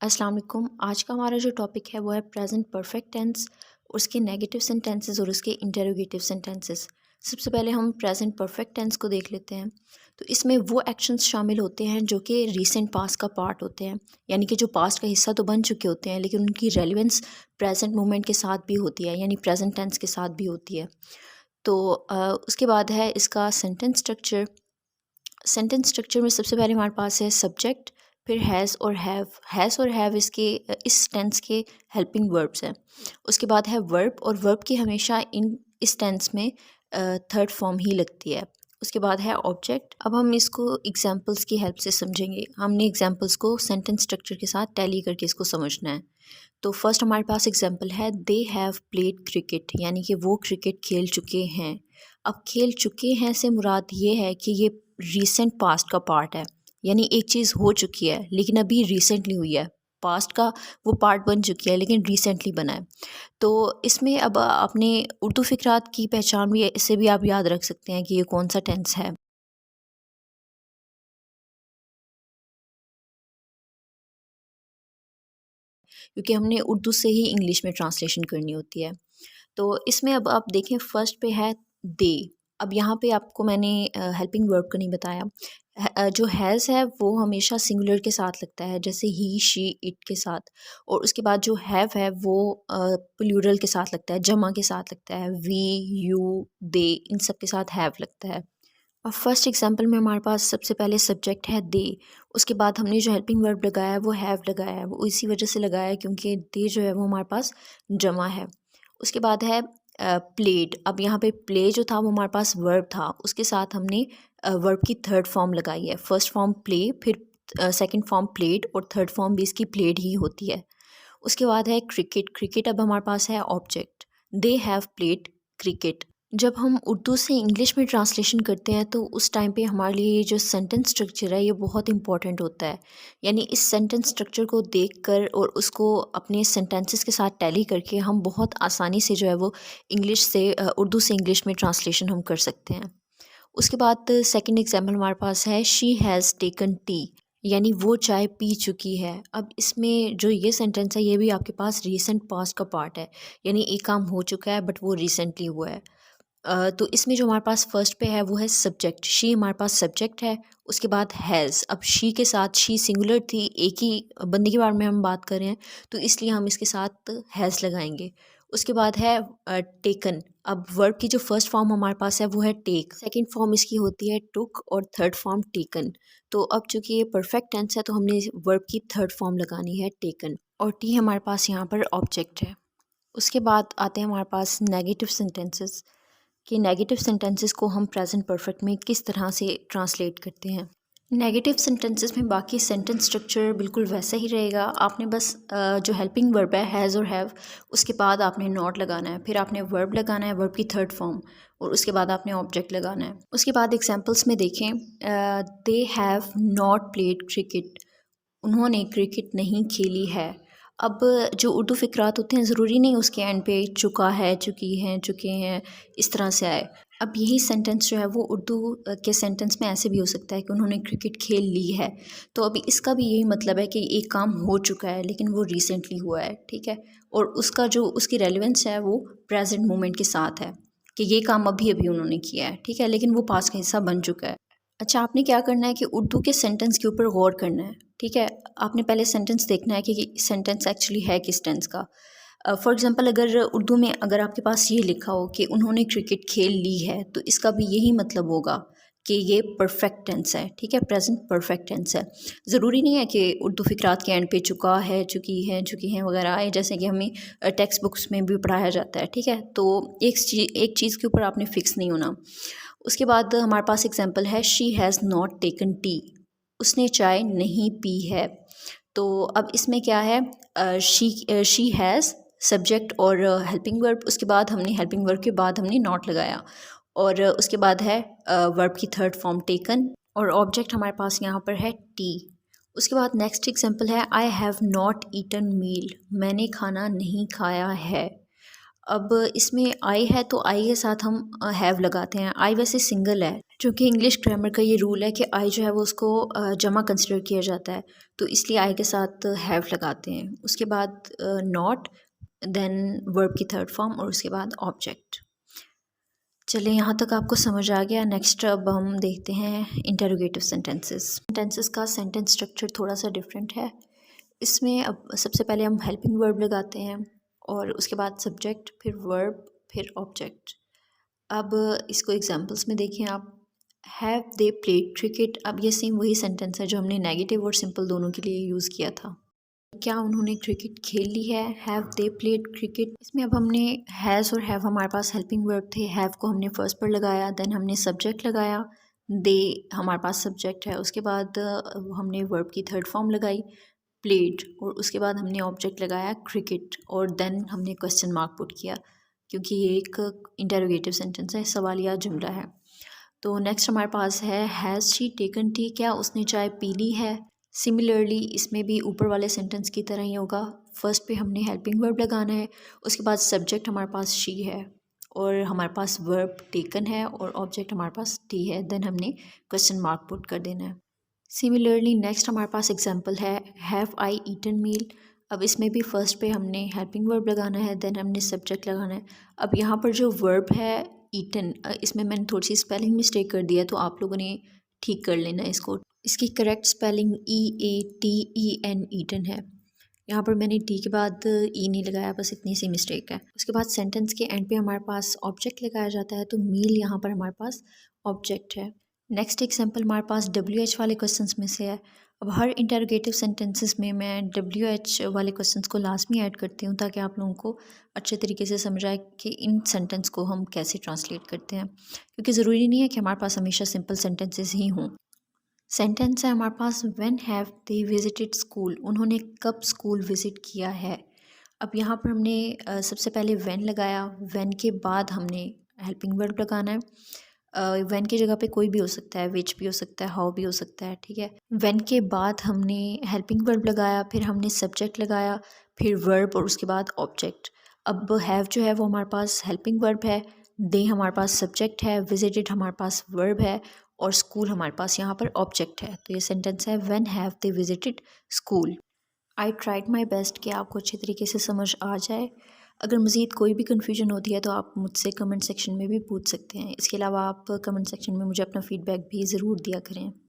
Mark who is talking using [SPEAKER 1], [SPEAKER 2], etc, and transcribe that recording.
[SPEAKER 1] अस्सलाम वालेकुम। आज का हमारा जो टॉपिक है वो है प्रेजेंट परफेक्ट टेंस, उसके नेगेटिव सेंटेंसेस और उसके इंटरोगेटिव सेंटेंसेस। सबसे पहले हम प्रेजेंट परफेक्ट टेंस को देख लेते हैं। तो इसमें वो एक्शंस शामिल होते हैं जो कि रीसेंट पास्ट का पार्ट होते हैं, यानी कि जो पास्ट का हिस्सा तो बन चुके होते हैं लेकिन उनकी रेलेवेंस प्रेजेंट मोमेंट के साथ भी होती है, यानी प्रेजेंट टेंस के साथ भी होती है। तो उसके बाद है इसका सेंटेंस स्ट्रक्चर। सेंटेंस स्ट्रक्चर में सबसे पहले हमारे पास है सब्जेक्ट, फिर हैज़ और हैव इसके इस टेंस के हेल्पिंग वर्ब्स हैं। उसके बाद है वर्ब, और वर्ब की हमेशा इस टेंस में थर्ड फॉर्म ही लगती है। उसके बाद है ऑब्जेक्ट। अब हम इसको एग्जांपल्स की हेल्प से समझेंगे। हमने एग्जांपल्स को सेंटेंस स्ट्रक्चर के साथ टैली करके इसको समझना है। तो फर्स्ट हमारे पास एग्जांपल है दे हैव प्लेड क्रिकेट, यानी कि वो क्रिकेट खेल चुके हैं। अब खेल चुके हैं से मुराद ये है कि ये रीसेंट पास्ट का पार्ट है, यानी एक चीज़ हो चुकी है लेकिन अभी रिसेंटली हुई है। पास्ट का वो पार्ट बन चुकी है लेकिन रिसेंटली बना है। तो इसमें अब अपने उर्दू फ़िक़रात की पहचान भी इससे भी आप याद रख सकते हैं कि ये कौन सा टेंस है। क्योंकि हमने उर्दू से ही इंग्लिश में ट्रांसलेशन करनी होती है। तो इसमें अब आप देखें फर्स्ट पे है दे। अब यहाँ पे आपको मैंने हेल्पिंग वर्ब का नहीं बताया। जो हैज़ है वो हमेशा सिंगुलर के साथ लगता है, जैसे ही, शी, इट के साथ। और उसके बाद जो हैव है वो प्लूरल के साथ लगता है, जमा के साथ लगता है। वी, यू, दे, इन सब के साथ हैव लगता है। अब फर्स्ट एग्जांपल में हमारे पास सबसे पहले सब्जेक्ट है दे। उसके बाद हमने जो हेल्पिंग वर्ब लगाया है वो हैव लगाया है। वो इसी वजह से लगाया है क्योंकि दे जो है वो हमारे पास जमा है। उसके बाद है प्लेड। अब यहाँ पे प्ले जो था वो हमारे पास वर्ब था, उसके साथ हमने वर्ब की थर्ड फॉर्म लगाई है। फर्स्ट फॉर्म प्ले, फिर सेकंड फॉर्म प्लेड, और थर्ड फॉर्म भी इसकी प्लेड ही होती है। उसके बाद है क्रिकेट। क्रिकेट अब हमारे पास है object. They have played cricket. जब हम उर्दू से इंग्लिश में ट्रांसलेशन करते हैं तो उस टाइम पे हमारे लिए ये जो सेंटेंस स्ट्रक्चर है ये बहुत इंपॉर्टेंट होता है। यानी इस सेंटेंस स्ट्रक्चर को देखकर और उसको अपने सेंटेंसेस के साथ टैली करके हम बहुत आसानी से जो है वो इंग्लिश से उर्दू से इंग्लिश में ट्रांसलेशन हम कर सकते हैं। उसके बाद सेकंड एग्जांपल हमारे पास है शी हैज़ टेकन टी, यानी वो चाय पी चुकी है। अब इसमें जो ये सेंटेंस है ये भी आपके पास रीसेंट पास्ट का पार्ट है, यानी एक काम हो चुका है बट वो रिसेंटली हुआ है। तो इसमें जो हमारे पास फर्स्ट पे है वो है सब्जेक्ट। शी हमारे पास सब्जेक्ट है। उसके बाद हैज़। अब शी के साथ शी सिंगुलर थी, एक ही बंदे के बारे में हम बात कर रहे हैं तो इसलिए हम इसके साथ हैज़ लगाएंगे। उसके बाद है टेकन। अब वर्ब की जो फर्स्ट फॉर्म हमारे पास है वो है टेक, सेकंड फॉर्म इसकी होती है टुक, और थर्ड फॉर्म टेकन। तो अब चूंकि ये परफेक्ट टेंस है तो हमने वर्ब की थर्ड फॉर्म लगानी है टेकन, और टी हमारे पास यहाँ पर ऑब्जेक्ट है। उसके बाद आते हैं हमारे पास नेगेटिव सेंटेंसेस, कि नेगेटिव सेंटेंसेस को हम प्रेजेंट परफेक्ट में किस तरह से ट्रांसलेट करते हैं। नेगेटिव सेंटेंसेस में बाकी सेंटेंस स्ट्रक्चर बिल्कुल वैसा ही रहेगा। आपने बस जो हेल्पिंग वर्ब है हैज़ और हैव, उसके बाद आपने नॉट लगाना है, फिर आपने वर्ब लगाना है, वर्ब की थर्ड फॉर्म, और उसके बाद आपने ऑब्जेक्ट लगाना है। उसके बाद एग्जांपल्स में देखें, they have not played cricket, उन्होंने क्रिकेट नहीं खेली है। अब जो उर्दू फ़िक़रात होते हैं ज़रूरी नहीं उसके एंड पे चुका है, चुकी हैं, चुके हैं, इस तरह से आए। अब यही सेंटेंस जो है वो उर्दू के सेंटेंस में ऐसे भी हो सकता है कि उन्होंने क्रिकेट खेल ली है। तो अभी इसका भी यही मतलब है कि एक काम हो चुका है लेकिन वो रिसेंटली हुआ है, ठीक है? और उसका जो उसकी रेलेवेंस है वो प्रेजेंट मोमेंट के साथ है, कि ये काम अभी-अभी उन्होंने किया है, ठीक है? लेकिन वो पास्ट का हिस्सा बन चुका है। अच्छा, आपने क्या करना है कि उर्दू के सेंटेंस के ऊपर गौर करना है, ठीक है? आपने पहले सेंटेंस देखना है कि सेंटेंस एक्चुअली है किस टेंस का। फॉर एग्ज़ाम्पल अगर उर्दू में अगर आपके पास ये लिखा हो कि उन्होंने क्रिकेट खेल ली है, तो इसका भी यही मतलब होगा कि ये परफेक्ट टेंस है, ठीक है? प्रेज़ेंट परफेक्ट टेंस है। ज़रूरी नहीं है कि उर्दू फ़िक़रात के एंड पे चुका है, चुकी हैं वग़ैरह आए, जैसे कि हमें टेक्स्ट बुक्स में भी पढ़ाया जाता है, ठीक है? तो एक चीज़ के ऊपर आपने फ़िक्स नहीं होना। उसके बाद हमारे पास एग्जांपल है she has not taken T, उसने चाय नहीं पी है। तो अब इसमें क्या है, शी हैज़ सब्जेक्ट और हेल्पिंग वर्ब, उसके बाद हमने हेल्पिंग वर्ब के बाद हमने नॉट लगाया, और उसके बाद है वर्ब की थर्ड फॉर्म टेकन, और ऑब्जेक्ट हमारे पास यहाँ पर है टी। उसके बाद नेक्स्ट एग्जांपल है आई हैव नॉट ईटन मील, मैंने खाना नहीं खाया है। अब इसमें आई है तो आई के साथ हम हैव लगाते हैं। आई वैसे सिंगल है चूँकि इंग्लिश ग्रामर का ये रूल है कि आई जो है वो उसको जमा कंसिडर किया जाता है, तो इसलिए आई के साथ हैव लगाते हैं। उसके बाद नॉट, देन वर्ब की थर्ड फॉर्म और उसके बाद ऑब्जेक्ट। चलिए यहाँ तक आपको समझ आ गया। नेक्स्ट अब हम देखते हैं इंटरोगेटिव सेंटेंसेस। सेंटेंसेस का सेंटेंस स्ट्रक्चर थोड़ा सा डिफरेंट है। इसमें अब सबसे पहले हम हेल्पिंग वर्ब लगाते हैं और उसके बाद सब्जेक्ट, फिर वर्ब, फिर ऑब्जेक्ट। अब इसको एग्जांपल्स में देखें आप। Have they played cricket. अब ये सेम वही सेंटेंस है जो हमने नेगेटिव और सिंपल दोनों के लिए यूज़ किया था। क्या उन्होंने क्रिकेट खेल ली है? Have they played cricket. इसमें अब हमने हैज़ और हैव, हमारे पास हेल्पिंग वर्ब थे। हैव को हमने फर्स्ट पर लगाया, देन हमने सब्जेक्ट लगाया, दे हमारे पास सब्जेक्ट है। उसके बाद हमने वर्ब की थर्ड फॉर्म लगाई प्लेड, और उसके बाद हमने ऑब्जेक्ट लगाया क्रिकेट, और देन हमने क्वेश्चन मार्क पुट किया क्योंकि ये एक इंटरोगेटिव सेंटेंस है, सवालिया जुमला है। तो नेक्स्ट हमारे पास है हैज़ शी टेकन टी। क्या उसने चाय पी ली है? सिमिलरली इसमें भी ऊपर वाले सेंटेंस की तरह ही होगा। फर्स्ट पे हमने हेल्पिंग वर्ब लगाना है, उसके बाद सब्जेक्ट हमारे पास शी है और हमारे पास वर्ब टेकन है और ऑब्जेक्ट हमारे पास टी है, देन हमने क्वेश्चन मार्क पुट कर देना है। सिमिलरली नेक्स्ट हमारे पास एग्जांपल है हैव आई ईटन मील। अब इसमें भी फर्स्ट पे हमने हेल्पिंग वर्ब लगाना है, देन हमने सब्जेक्ट लगाना है। अब यहाँ पर जो वर्ब है ईटन, इसमें मैंने थोड़ी सी स्पेलिंग मिस्टेक कर दिया, तो आप लोगों ने ठीक कर लेना इसको। इसकी करेक्ट स्पेलिंग EATEN ईटन है। यहाँ पर मैंने टी के बाद ई नहीं लगाया, बस इतनी सी मिस्टेक है। उसके बाद सेंटेंस के एंड पे हमारे पास ऑब्जेक्ट लगाया जाता है, तो मील यहाँ पर हमारे पास ऑब्जेक्ट है। नेक्स्ट एग्जांपल हमारे पास WH वाले क्वेश्चंस में से है। अब हर इंटरोगेटिव सेंटेंसेस में मैं WH वाले क्वेश्चंस को लास्ट में ऐड करती हूँ ताकि आप लोगों को अच्छे तरीके से समझ आए कि इन सेंटेंस को हम कैसे ट्रांसलेट करते हैं, क्योंकि ज़रूरी नहीं है कि हमारे पास हमेशा सिंपल सेंटेंसेस ही हों। सेंटेंस है हमारे पास when have they visited school. उन्होंने कब स्कूल विज़िट किया है? अब यहाँ पर हमने सबसे पहले व्हेन लगाया, व्हेन के बाद हमने हेल्पिंग वर्ब लगाना है। व्हेन की जगह पे कोई भी हो सकता है, विच भी हो सकता है, हाउ भी हो सकता है, ठीक है। व्हेन के बाद हमने हेल्पिंग वर्ब लगाया, फिर हमने सब्जेक्ट लगाया, फिर वर्ब और उसके बाद ऑब्जेक्ट। अब हैव जो है वो हमारे पास हेल्पिंग वर्ब है, दे हमारे पास सब्जेक्ट है, विजिटेड हमारे पास वर्ब है और स्कूल हमारे पास यहाँ पर ऑब्जेक्ट है। तो ये सेंटेंस है when have they visited school. I tried my best कि आपको अच्छे तरीके से समझ आ जाए। अगर मज़ीद कोई भी कन्फ्यूजन होती है तो आप मुझसे कमेंट सेक्शन में भी पूछ सकते हैं। इसके अलावा आप कमेंट सेक्शन में मुझे अपना फ़ीडबैक भी ज़रूर दिया करें।